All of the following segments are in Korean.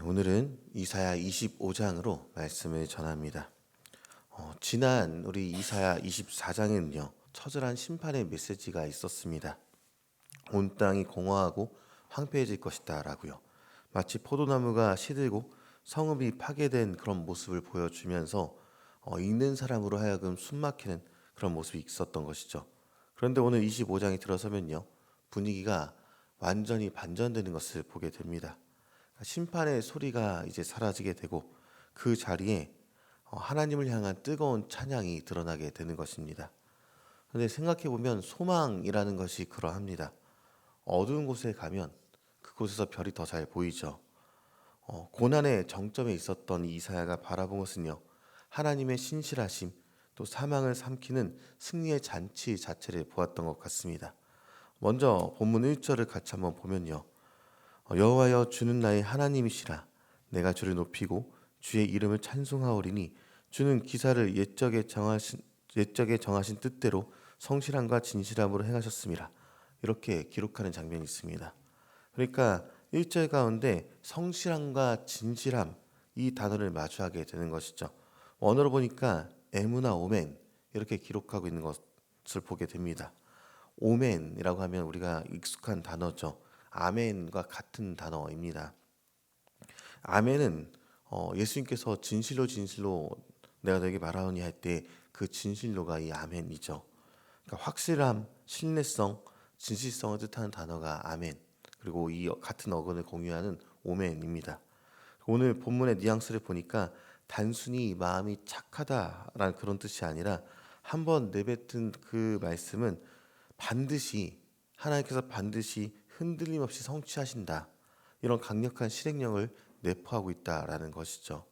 오늘은 이사야 25장으로 말씀을 전합니다. 지난 우리 이사야 24장에는요, 처절한 심판의 메시지가 있었습니다. 온 땅이 공허하고 황폐해질 것이다 라고요. 마치 포도나무가 시들고 성읍이 파괴된 그런 모습을 보여주면서 읽는 사람으로 하여금 숨막히는 그런 모습이 있었던 것이죠. 그런데 오늘 25장이 들어서면요, 분위기가 완전히 반전되는 것을 보게 됩니다. 심판의 소리가 이제 사라지게 되고 그 자리에 하나님을 향한 뜨거운 찬양이 드러나게 되는 것입니다. 그런데 생각해 보면 소망이라는 것이 그러합니다. 어두운 곳에 가면 그곳에서 별이 더 잘 보이죠. 고난의 정점에 있었던 이사야가 바라본 것은요, 하나님의 신실하심, 또 사망을 삼키는 승리의 잔치 자체를 보았던 것 같습니다. 먼저 본문 1절을 같이 한번 보면요, 여호와여 주는 나의 하나님이시라. 내가 주를 높이고 주의 이름을 찬송하오리니 주는 기사를 옛적에 정하신 뜻대로 성실함과 진실함으로 행하셨습니다. 이렇게 기록하는 장면이 있습니다. 그러니까 1절 가운데 성실함과 진실함, 이 단어를 마주하게 되는 것이죠. 원어로 보니까 에무나 오멘 이렇게 기록하고 있는 것을 보게 됩니다. 오멘이라고 하면 우리가 익숙한 단어죠. 아멘과 같은 단어입니다. 아멘은 예수님께서 진실로 진실로 내가 너에게 말하오니 할 때 그 진실로가 이 아멘이죠. 그러니까 확실함, 신뢰성, 진실성을 뜻하는 단어가 아멘, 그리고 이 같은 어근을 공유하는 오멘입니다. 오늘 본문의 뉘앙스를 보니까 단순히 마음이 착하다라는 그런 뜻이 아니라 한번 내뱉은 그 말씀은 반드시 하나님께서 반드시 흔들림 없이 성취하신다, 이런 강력한 실행력을 내포하고 있다라는 것이죠.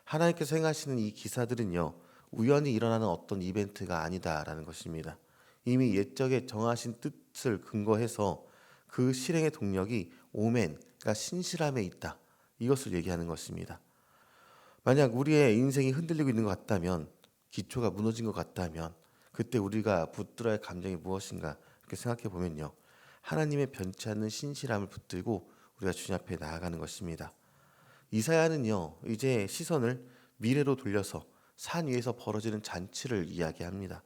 하나님께서 행하시는 이 기사들은요, 우연히 일어나는 어떤 이벤트가 아니다라는 것입니다. 이미 옛적에 정하신 뜻을 근거해서 그 실행의 동력이 오멘, 그러니까 신실함에 있다, 이것을 얘기하는 것입니다. 만약 우리의 인생이 흔들리고 있는 것 같다면, 기초가 무너진 것 같다면, 그때 우리가 붙들어야 할 감정이 무엇인가 이렇게 생각해 보면요, 하나님의 변치 않는 신실함을 붙들고 우리가 주님 앞에 나아가는 것입니다. 이사야는요, 이제 시선을 미래로 돌려서 산 위에서 벌어지는 잔치를 이야기합니다.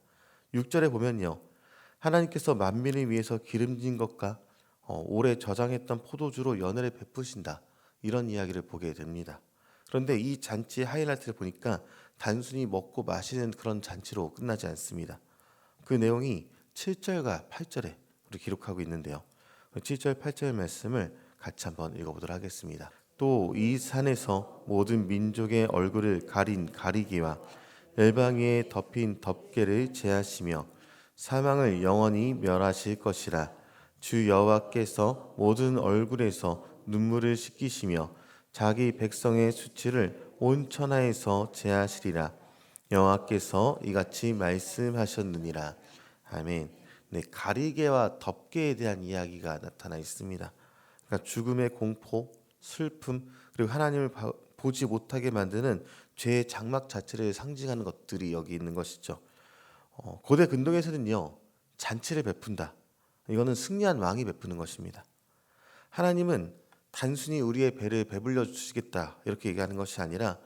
6절에 보면요, 하나님께서 만민을 위해서 기름진 것과 오래 저장했던 포도주로 연회를 베푸신다, 이런 이야기를 보게 됩니다. 그런데 이 잔치의 하이라이트를 보니까 단순히 먹고 마시는 그런 잔치로 끝나지 않습니다. 그 내용이 7절과 8절에 우리 기록하고 있는데요, 7절 8절 말씀을 같이 한번 읽어보도록 하겠습니다. 또 이 산에서 모든 민족의 얼굴을 가린 가리개와 열방 위에 덮인 덮개를 제하시며 사망을 영원히 멸하실 것이라. 주 여호와께서 모든 얼굴에서 눈물을 씻기시며 자기 백성의 수치를 온 천하에서 제하시리라. 여호와께서 이같이 말씀하셨느니라. 아멘. 네, 가리개와 덮개에 대한 이야기가 나타나 있습니다. 그러니까 죽음의 공포, 슬픔, 그리고 하나님을 보지 못하게 만드는 죄의 장막 자체를 상징하는 것들이 여기 있는 것이죠. 고대 근동에서는요, 잔치를 베푼다, 이거는 승리한 왕이 베푸는 것입니다. 하나님은 단순히 우리의 배를 배불려 주시겠다 이렇게 얘기하는 것이 아니라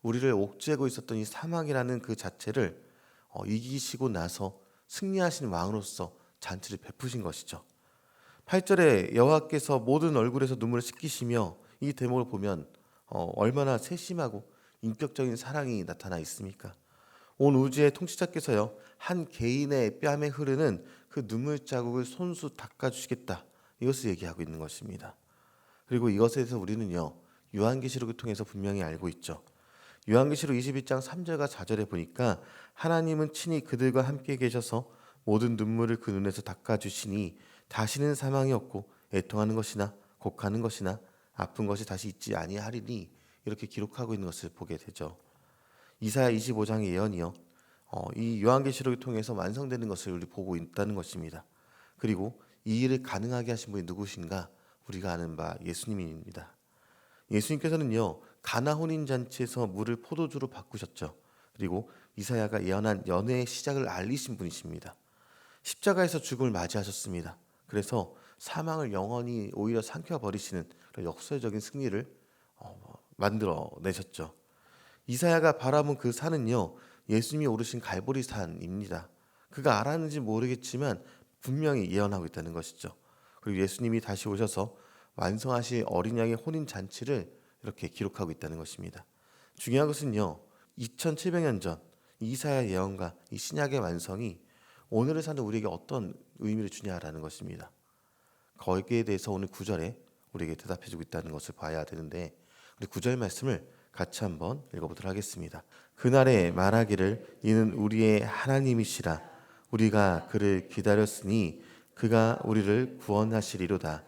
우리를 옥죄고 있었던 이 사망이라는 그 자체를 이기시고 나서 승리하신 왕으로서 잔치를 베푸신 것이죠. 8절에 여호와께서 모든 얼굴에서 눈물을 씻기시며, 이 대목을 보면 얼마나 세심하고 인격적인 사랑이 나타나 있습니까? 온 우주의 통치자께서요, 한 개인의 뺨에 흐르는 그 눈물 자국을 손수 닦아주시겠다, 이것을 얘기하고 있는 것입니다. 그리고 이것에 대해서 우리는요, 요한계시록을 통해서 분명히 알고 있죠. 요한계시록 21장 3절과 4절에 보니까 하나님은 친히 그들과 함께 계셔서 모든 눈물을 그 눈에서 닦아주시니 다시는 사망이 없고 애통하는 것이나 곡하는 것이나 아픈 것이 다시 있지 아니하리니, 이렇게 기록하고 있는 것을 보게 되죠. 이사야 25장의 예언이요, 이 요한계시록을 통해서 완성되는 것을 우리 보고 있다는 것입니다. 그리고 이 일을 가능하게 하신 분이 누구신가? 우리가 아는 바 예수님입니다. 예수님께서는요, 가나 혼인 잔치에서 물을 포도주로 바꾸셨죠. 그리고 이사야가 예언한 연회의 시작을 알리신 분이십니다. 십자가에서 죽음을 맞이하셨습니다. 그래서 사망을 영원히 오히려 삼켜버리시는 그런 역설적인 승리를 만들어 내셨죠. 이사야가 바라본 그 산은요, 예수님이 오르신 갈보리 산입니다. 그가 알았는지 모르겠지만 분명히 예언하고 있다는 것이죠. 그리고 예수님이 다시 오셔서 완성하실 어린 양의 혼인 잔치를 이렇게 기록하고 있다는 것입니다. 중요한 것은요, 2700년 전 이사야 예언과 이 신약의 완성이 오늘을 사는 우리에게 어떤 의미를 주냐라는 것입니다. 거기에 대해서 오늘 9절에 우리에게 대답해주고 있다는 것을 봐야 되는데, 우리 9절 말씀을 같이 한번 읽어보도록 하겠습니다. 그날에 말하기를 이는 우리의 하나님이시라. 우리가 그를 기다렸으니 그가 우리를 구원하시리로다.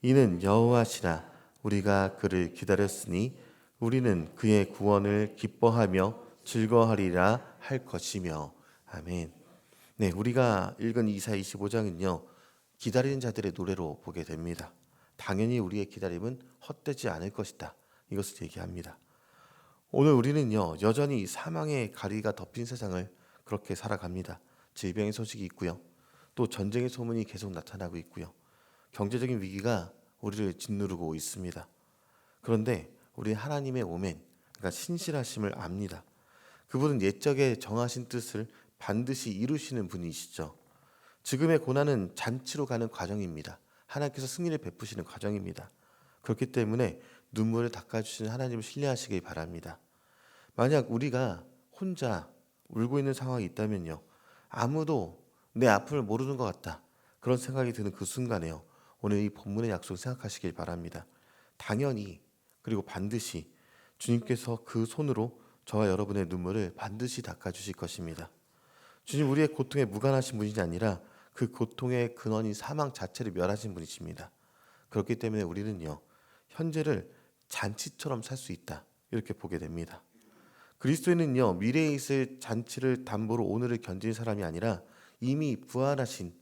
이는 여호와시라. 우리가 그를 기다렸으니 우리는 그의 구원을 기뻐하며 즐거워하리라 할 것이며. 아멘. 네, 우리가 읽은 이사야 25장은요, 기다리는 자들의 노래로 보게 됩니다. 당연히 우리의 기다림은 헛되지 않을 것이다. 이것을 얘기합니다. 오늘 우리는요, 여전히 사망의 가리가 덮인 세상을 그렇게 살아갑니다. 질병의 소식이 있고요. 또 전쟁의 소문이 계속 나타나고 있고요. 경제적인 위기가 우리를 짓누르고 있습니다. 그런데 우리 하나님의 오멘, 그러니까 신실하심을 압니다. 그분은 옛적에 정하신 뜻을 반드시 이루시는 분이시죠. 지금의 고난은 잔치로 가는 과정입니다. 하나님께서 승리를 베푸시는 과정입니다. 그렇기 때문에 눈물을 닦아주시는 하나님을 신뢰하시길 바랍니다. 만약 우리가 혼자 울고 있는 상황이 있다면요, 아무도 내 아픔을 모르는 것 같다, 그런 생각이 드는 그 순간에요, 오늘 이 본문의 약속을 생각하시길 바랍니다. 당연히, 그리고 반드시 주님께서 그 손으로 저와 여러분의 눈물을 반드시 닦아주실 것입니다. 주님, 우리의 고통에 무관하신 분이 아니라 그 고통의 근원인 사망 자체를 멸하신 분이십니다. 그렇기 때문에 우리는요, 현재를 잔치처럼 살 수 있다, 이렇게 보게 됩니다. 그리스도인은요, 미래에 있을 잔치를 담보로 오늘을 견디는 사람이 아니라 이미 부활하신,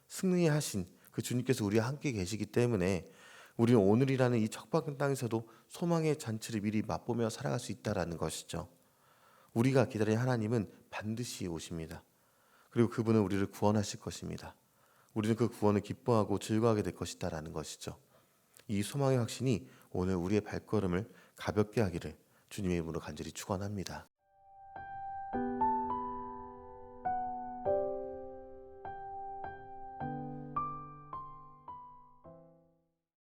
승리하신 그 주님께서 우리와 함께 계시기 때문에 우리는 오늘이라는 이 척박한 땅에서도 소망의 잔치를 미리 맛보며 살아갈 수 있다라는 것이죠. 우리가 기다리는 하나님은 반드시 오십니다. 그리고 그분은 우리를 구원하실 것입니다. 우리는 그 구원을 기뻐하고 즐거워하게 될 것이다라는 것이죠. 이 소망의 확신이 오늘 우리의 발걸음을 가볍게 하기를 주님의 이름으로 간절히 축원합니다.